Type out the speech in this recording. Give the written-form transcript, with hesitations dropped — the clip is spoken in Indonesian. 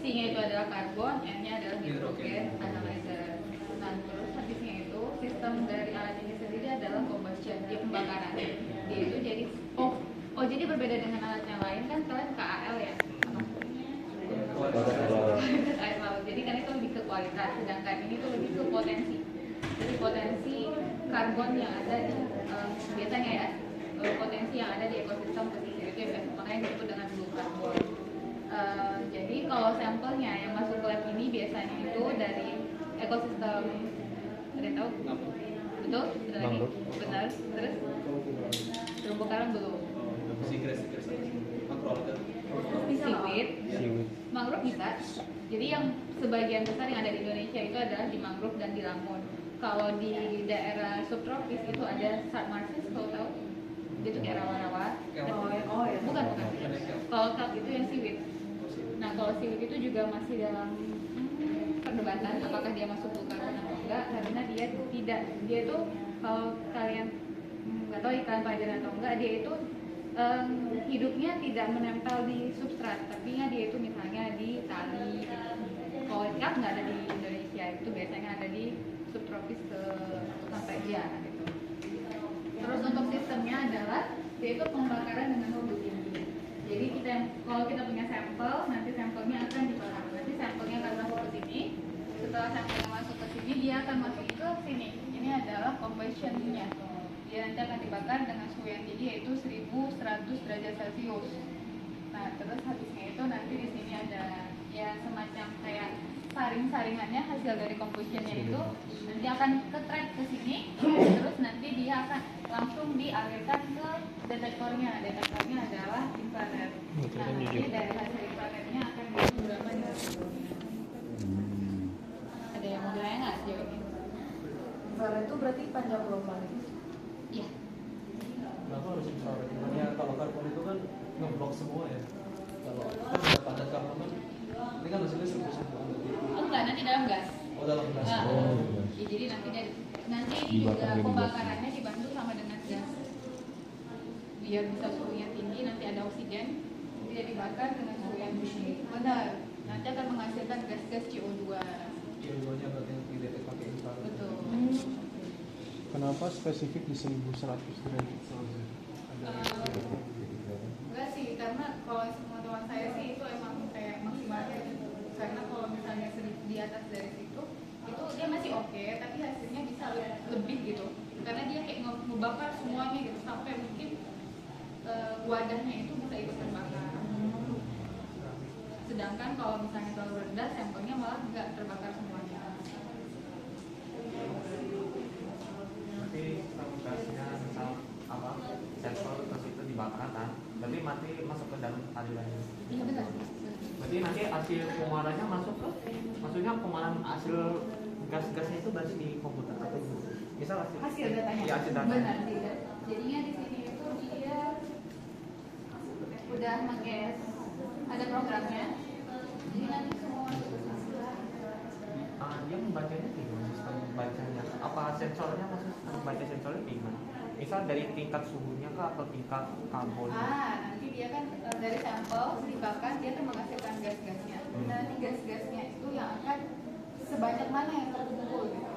C-nya itu adalah karbon, N-nya adalah hidrogen analyzer. Nah, terus habisnya itu sistem dari alat ini sendiri adalah combustion, dia pembakaran. Dia itu jadi jadi berbeda dengan alat yang lain kan kalian KAL ya. Kualitas air laut. Jadi kan itu lebih ke kualitas, sedangkan ini tuh lebih ke potensi. Jadi potensi karbon yang ada di biasanya ya potensi yang ada di ekosistem pesisir itu ya, makanya disebut dengan blue carbon. Jadi kalau sampelnya yang masuk ke lab ini biasanya itu dari ekosistem, ada yang tahu? Betul? Betul lagi? Benar. Terus? Terumbu karang belum. Seaweed. Mangrove bisa. Jadi yang sebagian besar yang ada di Indonesia itu adalah di mangrove dan di lamun. Kalau di daerah subtropis itu ada submarsis, kalau tahu? Dia tuh kayak rawa-rawa. Bukan. Kalau kelp itu yang seaweed. Nah, kalau seaweed itu juga masih dalam perdebatan apakah dia masuk blue carbon atau enggak, karena dia tuh tidak. Dia tuh kalau kalian nggak tahu kalian pelajaran atau enggak, dia itu hidupnya tidak menempel di substrat, tapi dia itu misalnya di tali. Kalau kelp nggak ada di Indonesia, itu biasanya ada di subtropis ke sampai dia gitu. Terus untuk sistemnya adalah dia itu pembakaran dengan suhu tinggi. Jadi kalau kita punya sampel, nanti sampelnya akan dibakar. Nanti sampelnya akan masuk ke sini. Setelah sampelnya masuk ke sini, dia akan masuk ke sini. Ini adalah combustion-nya. Dia nanti akan dibakar dengan suhu yang tinggi yaitu 1100 derajat Celcius. Nah, terus habisnya itu nanti di sini ada ya semacam kayak saring-saringannya hasil dari combustionnya itu nanti akan ke trap ke sini, terus nanti dia akan langsung dialirkan ke detektornya. Detektornya adalah infrared. Nah, nanti dari hasil infrarednya akan berapa di Ada yang mau nanya nggak sejauh ini? Infrared itu berarti panjang gelombang. Iya. Kenapa harus infrared? Makanya kalau karbon itu kan ngeblok semua ya. Kalau kan ada padat karbon kan, ini kan hasilnya serbu-serbu. Enggak, nanti dalam gas. Oh, dalam gas. Ya, jadi nanti ini juga pembakarannya dibantu sama dengan gas. Biar bisa suhunya tinggi, nanti ada oksigen, dia dibakar dengan suhu yang tinggi. Benar. Nanti akan menghasilkan gas-gas CO2. CO2-nya berarti yang didetek pakai infrared. Betul. Kenapa spesifik di 1100 derajat Celcius? Enggak sih, karena kalau semua teman saya sih itu emang kayak maksimalnya gitu. Karena kalau misalnya di atas dari situ, itu dia masih oke, tapi hasilnya bisa lebih gitu. Karena dia kayak ngebakar semuanya gitu, sampai mungkin wadahnya itu bisa ikut terbakar. Sedangkan kalau misalnya terlalu rendah, sampelnya malah nggak terbakar semuanya. Berarti gasnya misal apa sampel terus itu dibakar kan, berarti mati masuk ke dalam aliran ini. Iya benar. Berarti nanti hasil pengolahannya masuk ke, maksudnya pengolahan hasil gas-gasnya itu berarti di komputer atau gimana? Misal Hasil datanya. Ya, hasil datanya. Benar tidak. Jadinya di sini itu dia udah pakai ada programnya. Jadi nanti semua dia membacanya gimana, sistem bacanya? Apa sensornya, maksud membaca sensornya gimana? Misal dari tingkat suhunya kah atau tingkat karbonnya? nanti dia kan dari sampel dibakar, dia akan menghasilkan gas-gasnya. Nanti gas-gasnya itu yang akan sebanyak mana yang terkumpul gitu.